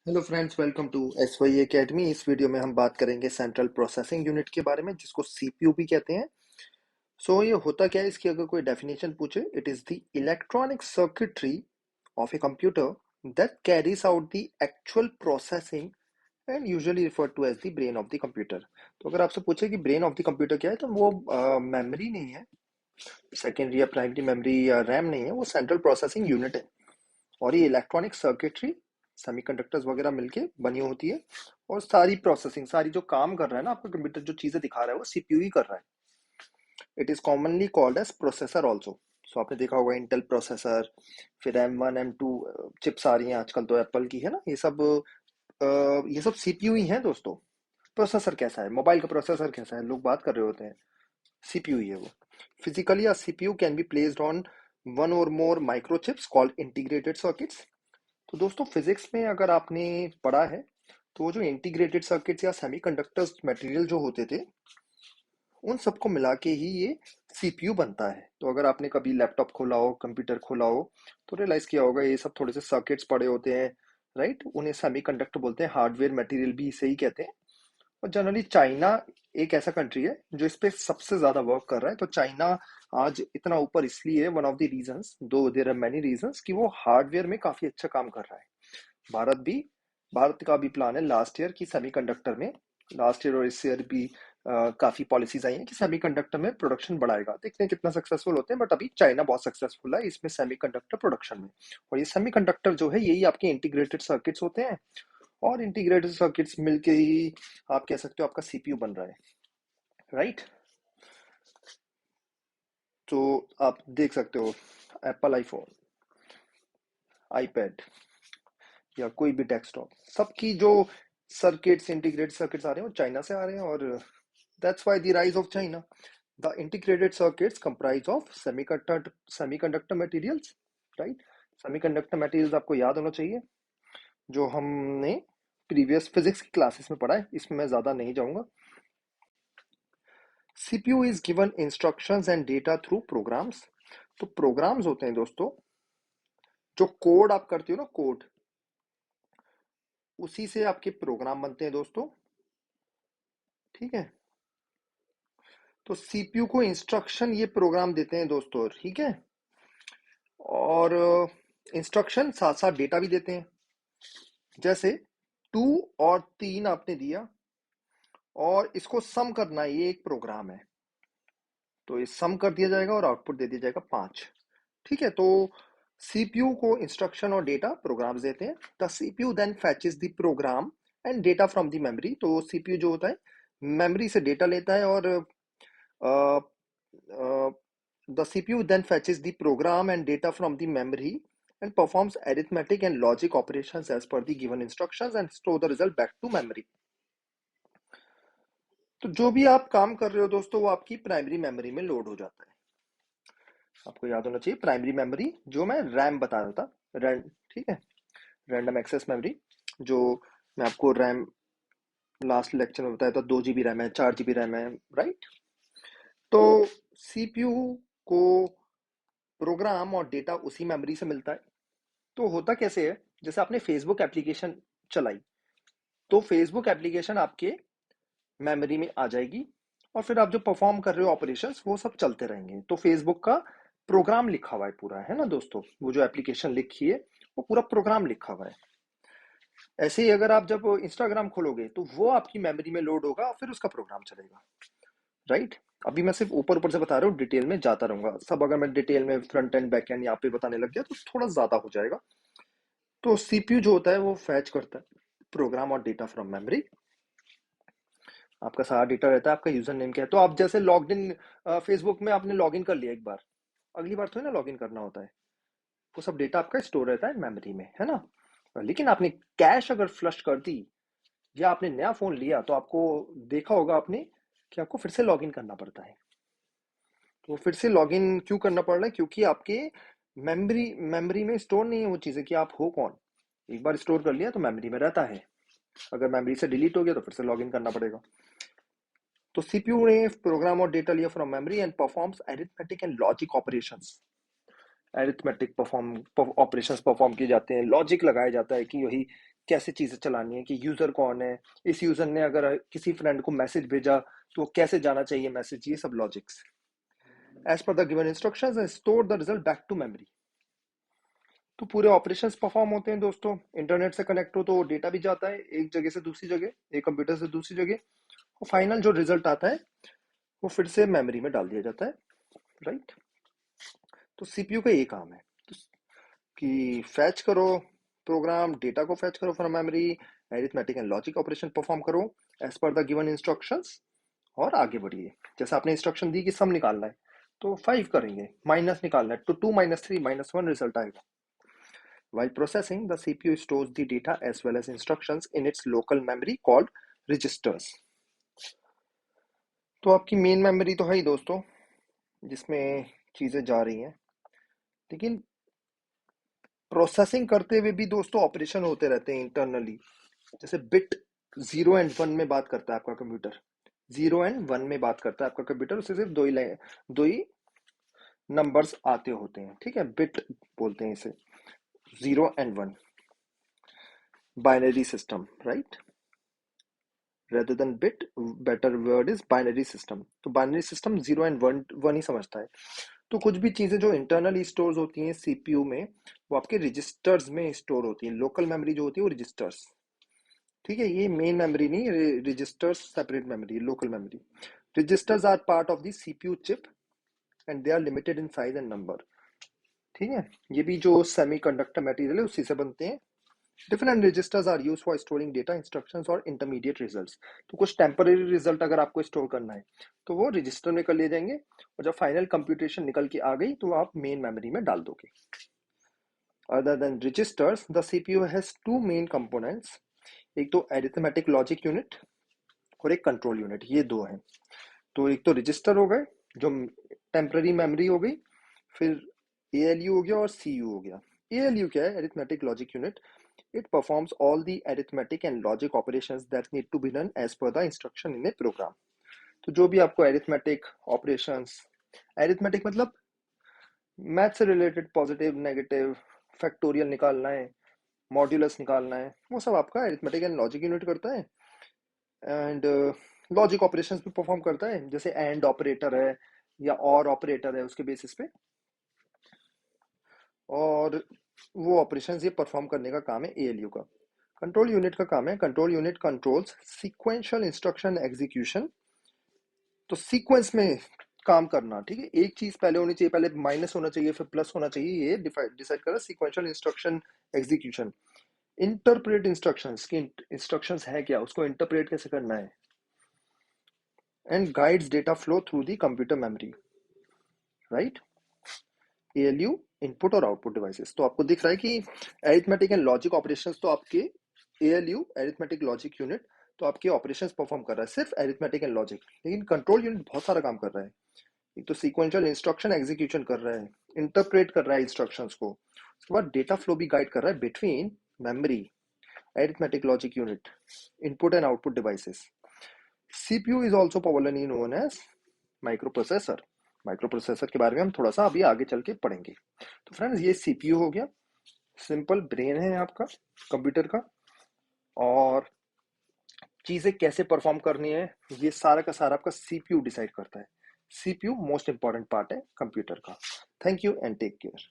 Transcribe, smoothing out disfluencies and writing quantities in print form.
Hello friends, welcome to S Y academy. इस वीडियो में हम बात करेंगे सेंट्रल प्रोसेसिंग यूनिट के बारे में, जिसको सीपीयू भी कहते हैं। ये होता क्या है, इसकी अगर कोई डेफिनेशन पूछे, it is the electronic circuitry of a computer that carries out the actual processing and usually referred to as the brain of the computer. तो अगर आपसे पूछे कि ब्रेन ऑफ द कंप्यूटर क्या है, तो वो मेमोरी नहीं है, सेकेंडरी या प्राइमरी मेमोरी या रैम नहीं है, वो सेंट्रल प्रोसेसिंग यूनिट है। और ये इलेक्ट्रॉनिक सर्किटरी सेमीकंडक्टर्स वगैरह मिलके बनी होती है। और सारी प्रोसेसिंग, सारी जो काम कर रहा है ना आपका कंप्यूटर, जो चीजें दिखा रहा है वो सीपीयू ही कर रहा है। It is commonly called as processor also. So आपने देखा होगा इंटेल प्रोसेसर, फिर M1 M2 चिप्स आ रही हैं आजकल, तो एप्पल की है ना, ये सब सीपीयू ही है दोस्तों। प्रोसेसर कैसा है, मोबाइल का प्रोसेसर कैसा है, लोग बात कर रहे होते हैं, सीपीयू ही है वो। Physically a CPU can be placed on one or more microchips called integrated circuits। तो दोस्तों फिजिक्स में अगर आपने पढ़ा है, तो वो जो इंटीग्रेटेड सर्किट्स या सेमीकंडक्टर्स मटेरियल जो होते थे, उन सबको मिला के ही ये सीपीयू बनता है। तो अगर आपने कभी लैपटॉप खोला हो, कंप्यूटर खोला हो, तो रियलाइज किया होगा ये सब थोड़े से सर्किट्स पड़े होते हैं, राइट। उन्हें सेमीकंडक्टर बोलते हैं, हार्डवेयर मटेरियल भी इसे ही कहते हैं। और जनरली चाइना एक ऐसा कंट्री है जो इस पे सबसे ज्यादा वर्क कर रहा है। तो चाइना आज इतना ऊपर इसलिए है, वन ऑफ द रीजंस, दो देयर आर मेनी रीजंस, कि वो हार्डवेयर में काफी अच्छा काम कर रहा है। भारत भी, भारत का भी प्लान है लास्ट ईयर की सेमीकंडक्टर में, लास्ट ईयर और इस ईयर भी काफी पॉलिसीज आई हैं कि सेमीकंडक्टर में प्रोडक्शन बढ़ाएगा। देखते हैं कितना सक्सेसफुल होते हैं, बट अभी चाइना बहुत सक्सेसफुल है इसमें सेमीकंडक्टर प्रोडक्शन में। और ये सेमीकंडक्टर जो है, यही आपके इंटीग्रेटेड सर्किट्स होते हैं। और इंटीग्रेटेड सर्किट्स मिलके ही आप कह सकते हो आपका सीपीयू बन रहा है, राइट। तो आप देख सकते हो एप्पल आईफोन, आईपैड या कोई भी डेस्कटॉप, सबकी जो सर्किट्स, इंटीग्रेटेड सर्किट्स आ रहे हैं वो चाइना से आ रहे हैं। और that's why the rise of China. The integrated circuits comprise of semiconductor materials, right. Semiconductor materials आपको याद होना चाहिए, जो हमने प्रीवियस फिजिक्स की क्लासेस में पढ़ा है, इसमें मैं ज्यादा नहीं जाऊंगा। CPU is given instructions and data through programs. तो प्रोग्राम्स होते हैं दोस्तों, जो कोड आप करते हो ना, कोड, उसी से आपके प्रोग्राम बनते हैं दोस्तों, ठीक है। तो सीपीयू को इंस्ट्रक्शन ये प्रोग्राम देते हैं दोस्तों, ठीक है। और इंस्ट्रक्शन साथ साथ डेटा भी देते हैं। जैसे 2 और 3 आपने दिया, और इसको सम करना है, ये एक प्रोग्राम है। तो ये सम कर दिया जाएगा और आउटपुट दे दिया जाएगा 5, ठीक है। तो सीपीयू को इंस्ट्रक्शन और डेटा प्रोग्राम्स देते हैं। The CPU then fetches the program and data from the memory. तो सीपीयू जो होता है, मेमोरी से डेटा लेता है, और the CPU then fetches the program and data from the memory and performs arithmetic and logic operations as per the given instructions and store the result back to memory। तो जो भी आप काम कर रहे हो दोस्तों, वो आपकी प्राइमरी मेमोरी में लोड हो जाता है। आपको याद होना चाहिए प्राइमरी मेमोरी, जो मैं रैम बता रहा था, रैम, ठीक है, रैंडम एक्सेस मेमोरी। जो मैं आपको रैम लास्ट लेक्चर में बताया था, 2 GB रैम है, 4 GB रैम है, राइट। तो सीपीयू को प्रोग्राम और डेटा उसी मेमोरी से मिलता है। तो होता कैसे है, जैसे आपने फेसबुक एप्लीकेशन चलाई, तो फेसबुक एप्लीकेशन आपके मेमोरी में आ जाएगी, और फिर आप जो परफॉर्म कर रहे हो ऑपरेशंस, वो सब चलते रहेंगे। तो फेसबुक का प्रोग्राम लिखा हुआ है पूरा, है ना दोस्तों, वो जो एप्लीकेशन लिखी है वो पूरा प्रोग्राम लिखा हुआ है। ऐसे ही अगर आप जब इंस्टाग्राम खोलोगे, तो वो आपकी मेमोरी में लोड होगा, फिर उसका प्रोग्राम चलेगा, राइट। अभी मैं सिर्फ ऊपर ऊपर से बता रहा हूँ, डिटेल में जाता रहूंगा सब। अगर मैं डिटेल में फ्रंट एंड बैक एंड यहाँ पे बताने लग गया, तो थोड़ा ज्यादा हो जाएगा। तो सीपीयू जो होता है, वो फैच करता है प्रोग्राम और डेटा फ्रॉम मेमोरी। आपका सारा डेटा रहता है, आपका यूजर नेम क्या है। तो आप जैसे लॉग्ड इन, फेसबुक में आपने लॉग इन कर लिया एक बार, अगली बार तो है ना लॉग इन करना होता है। वो सब डेटा आपका स्टोर रहता है मेमोरी में, है ना। लेकिन आपने कैश अगर फ्लश कर दी, या आपने नया फोन लिया, तो आपको देखा होगा आपने कि आपको फिर से लॉग इन करना पड़ता है। तो फिर से लॉग इन क्यों करना पड़ रहा है, क्योंकि आपके मेमोरी मेमोरी में स्टोर नहीं है वो चीजें, कि आप हो कौन। एक बार स्टोर कर लिया तो मेमोरी में रहता है, अगर मेमोरी से डिलीट हो गया तो फिर से लॉग इन करना पड़ेगा। तो सीपीयू ने प्रोग्राम और डेटा लिया from memory and performs arithmetic and logic operations. Arithmetic perform operations perform किए जाते हैं, लॉजिक लगाया जाता है कि वही कैसे चीजें चलानी है, कि यूजर कौन है, इस यूजर ने अगर किसी फ्रेंड को मैसेज भेजा तो कैसे जाना चाहिए मैसेज, ये सब logics. As per the given instructions store the result back to memory. तो पूरे ऑपरेशंस परफॉर्म होते हैं दोस्तों। इंटरनेट से कनेक्ट हो तो डेटा भी जाता है एक जगह से दूसरी जगह, एक कंप्यूटर से दूसरी जगह, और फाइनल जो रिजल्ट आता है वो फिर से मेमोरी में डाल दिया जाता है, राइट। तो सीपीयू का ये काम है कि फैच करो प्रोग्राम, डेटा को फैच करो from memory, arithmetic and logic operation perform करो as per the given instructions, और आगे बढ़िए। जैसे आपने इंस्ट्रक्शन दी कि सम निकालना है तो 5 करेंगे, माइनस निकालना है तो 2 माइनस 3 माइनस 1 रिजल्ट आएगा। While processing, the CPU stores the data as well as instructions in its local memory called registers. तो आपकी मेन मेमोरी तो है ही दोस्तों, जिसमें चीजें जा रही हैं, लेकिन प्रोसेसिंग करते हुए भी दोस्तों ऑपरेशन होते रहते हैं इंटरनली। जैसे बिट 0 एंड 1 में बात करता है आपका कंप्यूटर, 0 एंड 1 में बात करता है आपका कंप्यूटर, उससे सिर्फ दो ही नंबर्स आते होते हैं, ठीक है, बिट बोलते हैं इसे, 0 and 1, binary system, right. rather than bit, better word is binary system। तो बाइनरी सिस्टम 0 एंड 1 ही समझता है। तो कुछ भी चीजें जो इंटरनली स्टोर होती हैं सीपीयू में, वो आपके रजिस्टर्स में स्टोर होती हैं। लोकल मेमोरी जो होती है वो रजिस्टर्स, ठीक है, ये मेन मेमोरी नहीं, registers separate memory, local memory. Registers are part of the CPU chip and they are limited in size and number, ठीक है। ये भी जो सेमीकंडक्टर मटेरियल है उसी से बनते हैं। Different registers are used for storing data, instructions और intermediate results। तो कुछ टेम्पररी रिजल्ट अगर आपको स्टोर करना है तो वो रजिस्टर में कर लिए जाएंगे, और जब फाइनल कंप्यूटेशन निकल के आ गई तो आप मेन मेमोरी में डाल दोगे। Other than registers, the CPU has two main components, एक तो अरिथमेटिक लॉजिक यूनिट और एक कंट्रोल यूनिट, ये दो हैं। तो एक तो रजिस्टर हो गए जो टेम्पररी मेमोरी हो गई, फिर एएलयू हो गया और सीयू हो गया। एएलयू क्या है? Arithmetic logic unit. It performs all the arithmetic and logic operations that need to be done as per the instruction in a program। तो जो भी आपको arithmetic operations, arithmetic मतलब मैथ से रिलेटेड, पॉजिटिव नेगेटिव फैक्टोरियल निकालना है, modulus निकालना है, वो सब आपका अरिथमेटिक एंड लॉजिक यूनिट करता है। एंड लॉजिक ऑपरेशंस भी परफॉर्म करता है, जैसे एंड ऑपरेटर है या और ऑपरेटर है उसके बेसिस पे, और वो ऑपरेशंस ये परफॉर्म करने का काम है एएलयू का। कंट्रोल यूनिट का काम है, control unit controls sequential instruction execution. तो सीक्वेंस में काम करना, ठीक है, एक चीज पहले होनी चाहिए, पहले माइनस होना चाहिए फिर प्लस होना चाहिए, ये डिसाइड करा sequential instruction execution. Interpret instructions की इंस्ट्रक्शंस है क्या, उसको इंटरप्रेट कैसे करना है। And guides data flow through the computer memory, right. ALU input और आउटपुट डिवाइसेस। तो आपको दिख रहा है कि अरिथमेटिक एंड लॉजिक ऑपरेशंस तो आपके एएलयू अरिथमेटिक लॉजिक यूनिट तो आपके ऑपरेशंस परफॉर्म कर रहा है, सिर्फ अरिथमेटिक एंड लॉजिक, लेकिन कंट्रोल यूनिट बहुत सारा काम कर रहा है। एक तो सीक्वेंशियल इंस्ट्रक्शन एग्जीक्यूशन कर रहा है, इंटरप्रेट कर रहा है इंस्ट्रक्शंस को, उसके बाद डेटा फ्लो भी गाइड कर रहा है between memory, arithmetic logic unit, input and output devices. CPU is also popularly known as microprocessor. Microprocessor के बारे में हम थोड़ा सा अभी आगे चल के पढ़ेंगे। तो फ्रेंड्स ये सीपीयू हो गया, सिंपल ब्रेन है आपका कंप्यूटर का, और चीजें कैसे परफॉर्म करनी है ये सारा का सारा आपका सीपीयू डिसाइड करता है। सीपीयू मोस्ट इंपॉर्टेंट पार्ट है कंप्यूटर का। Thank you and take care.